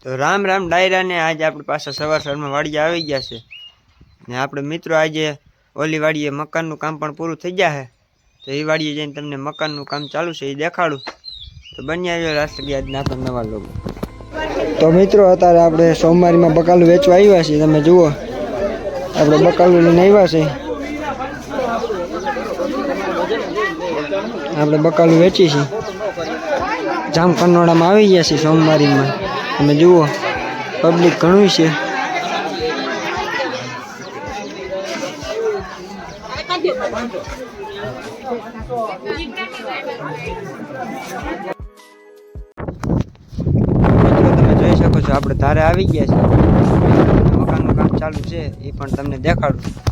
તો રામ રામ ડાયરા ને આજે આપણે પાછા સવારમાં વાડીએ આવી ગયા છે ને આપણે મિત્રો આજે ઓલી વાડીએ મકાનનું કામ પણ પૂરું થઈ ગયા છે તો એ વાડીએ જઈને તમને મકાનનું કામ ચાલુ છે એ દેખાડું તો બની આવ્યો રાત લગી આજના આપણે નવા લોકો તો મિત્રો અત્યારે આપણે સોમવારીમાં બકાલું વેચવા આવ્યા છીએ તમે જુઓ આપણે બકાલું લઈને આવ્યા છે આપણે બકાલું વેચી છીએ જામકંડોળામાં આવી ગયા છીએ સોમવારીમાં તમે જુઓ પબ્લિક ઘણું છે તમે જોઈ શકો છો આપણે ધારે આવી ગયા છે મકાનનું કામ ચાલુ છે એ પણ તમને દેખાડું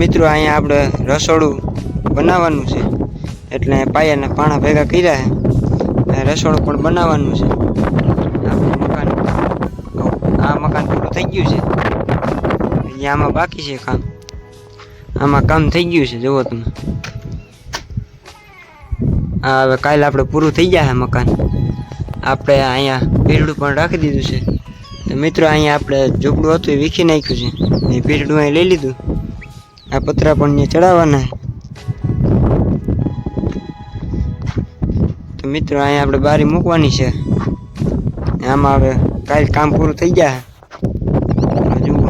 મિત્રો અહીંયા આપણે રસોડું બનાવવાનું છે એટલે પાયાના પાણા ભેગા કર્યા છે રસોડું પણ બનાવવાનું છે આપણું મકાન આ મકાન પૂરું થઈ ગયું છે અહીંયા આમાં બાકી છે કામ આમાં કામ થઈ ગયું છે જુઓ તમે આ હવે કાલે આપણે પૂરું થઈ ગયા છે મકાન આપણે અહીંયા પીરડું પણ રાખી દીધું છે તો મિત્રો અહીંયા આપણે ઝૂંપડું હતું એ વીખી નાખ્યું છે એ પીરડું અહીં લઈ લીધું આ પતરા પણ અહીંયા ચડાવવાના તો મિત્રો અહીંયા આપણે બારી મૂકવાની છે આમાં હવે કાલ કામ પૂરું થઈ ગયા જુઓ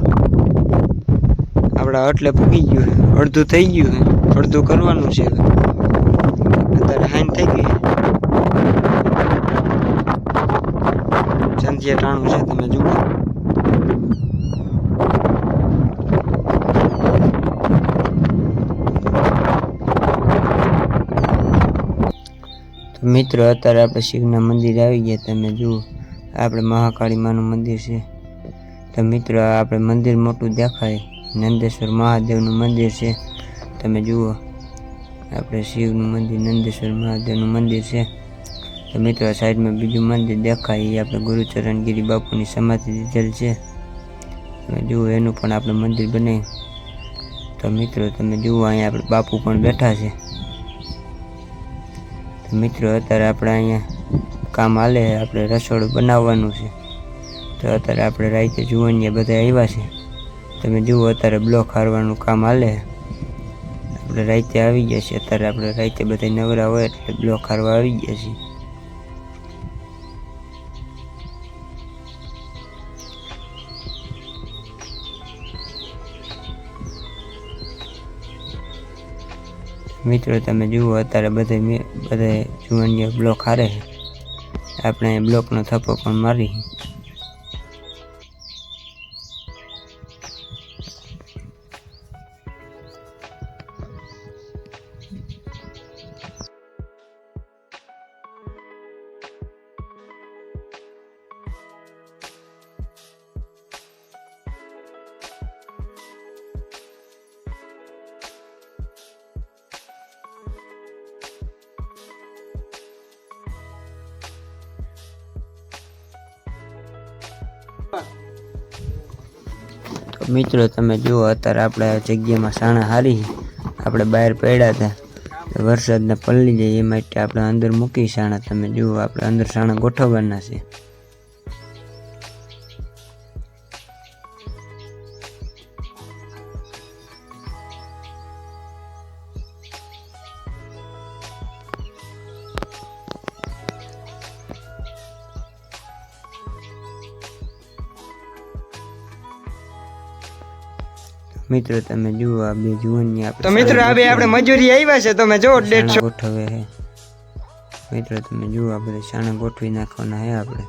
આપણે એટલે પૂકી ગયું અડધું થઈ ગયું અડધું કરવાનું છે અત્યારે હાઈન થઈ ગઈ સંધ્યા ટાણું છે તમે જુઓ મિત્રો અત્યારે આપણે શિવના મંદિર આવી ગયા તમે જુઓ આપણે મહાકાળી માનું મંદિર છે તો મિત્રો આપણે મંદિર મોટું દેખાય નંદેશ્વર મહાદેવનું મંદિર છે તમે જુઓ આપણે શિવનું મંદિર નંદેશ્વર મહાદેવનું મંદિર છે તો મિત્રો સાઈડમાં બીજું મંદિર દેખાય એ આપણે ગુરુચરણગીરી બાપુની સમાધિ દીધેલ છે તમે જુઓ એનું પણ આપણે મંદિર બનાવ્યું તો મિત્રો તમે જુઓ અહીંયા આપણે બાપુ પણ બેઠા છે મિત્રો અત્યારે આપણે અહીંયા કામ હાલે આપણે રસોડું બનાવવાનું છે તો અત્યારે આપણે રાતે જુવાનિયા બધા આવ્યા છે તમે જુઓ અત્યારે બ્લોક હારવાનું કામ હાલે આપણે રાતે આવી ગયા છીએ અત્યારે આપણે રાતે બધા નવરા હોય એટલે બ્લોક હારવા આવી ગયા છીએ મિત્રો તમે જુઓ અત્યારે બધા જુવાનીઓ બ્લોક હારે આપણે બ્લોકનો થપ્પો પણ મારી મિત્રો તમે જુઓ અત્યારે આપણે જગ્યામાં સાણા હારી આપણે બહાર પડ્યા હતા વરસાદને પલળી જાય એ માટે આપણે અંદર મૂકી સાણા તમે જુઓ આપણે અંદર સાણા ગોઠવવાના છે મિત્રો તમે જુઓ આ બે જુવાની આપણે તો મિત્રો આ બે આપણે મજૂરી આવ્યા છે તમે જો 150 ગોઠવે છે મિત્રો તમે જુઓ આ બધા સાણા ગોઠવી નાખવાના છે આપણે